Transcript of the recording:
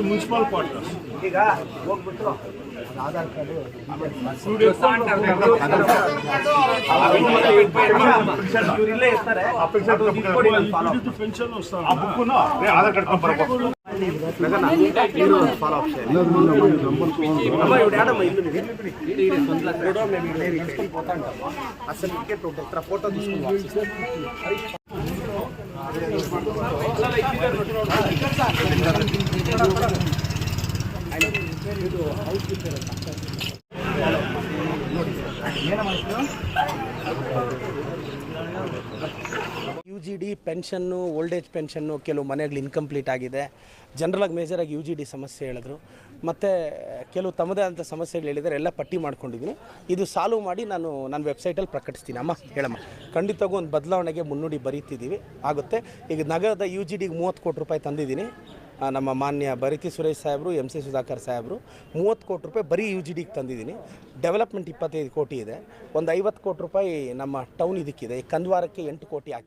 Municipal partners ಈಗ ಹೋಗ್ಬಿಟ್ಟು Aadhaar card ಇಲ್ಲೇ ಇರ್ತಾರೆ ಆಧಾರ್ ಕಾರ್ಡ್ ಬರಬೇಕು photo UGD pension old age pension ಕೆಲವು ಮನೆಗಳು ಇನ್ಕಂಪ್ಲೀಟ್ ಆಗಿದೆ. ಜನರಲಾಗಿ ಮೇಜರಾಗಿ UGD ಸಮಸ್ಯೆ ಹೇಳಿದ್ರು, ಮತ್ತು ಕೆಲವು ತಮ್ಮದೇ ಆದಂಥ ಸಮಸ್ಯೆಗಳು ಹೇಳಿದರೆ ಎಲ್ಲ ಪಟ್ಟಿ ಮಾಡ್ಕೊಂಡಿದ್ದೀನಿ. ಇದು ಸಾಲ್ವ್ ಮಾಡಿ ನಾನು ನನ್ನ ವೆಬ್ಸೈಟಲ್ಲಿ ಪ್ರಕಟಿಸ್ತೀನಿ. ಅಮ್ಮ ಹೇಳಮ್ಮ. ಖಂಡಿತವಾಗೂ ಒಂದು ಬದಲಾವಣೆಗೆ ಮುನ್ನುಡಿ ಬರೀತಿದ್ದೀವಿ, ಆಗುತ್ತೆ. ಈಗ ನಗರದ UGDಗೆ 30 ಕೋಟಿ ರೂಪಾಯಿ ತಂದಿದ್ದೀನಿ. ನಮ್ಮ ಮಾನ್ಯ ಬರಿತಿ ಸುರೇಶ್ ಸಾಹೇಬರು, MC ಸುಧಾಕರ್ ಸಾಹೇಬರು 30 ಕೋಟಿ ರೂಪಾಯಿ ಬರೀ UGDಗೆ ತಂದಿದ್ದೀನಿ. ಡೆವಲಪ್ಮೆಂಟ್ 25 ಕೋಟಿ ಇದೆ. ಒಂದು 50 ಕೋಟಿ ರೂಪಾಯಿ ನಮ್ಮ ಟೌನ್ ಇದಕ್ಕಿದೆ. ಕಂದವಾರಕ್ಕೆ 8 ಕೋಟಿ ಹಾಕಿ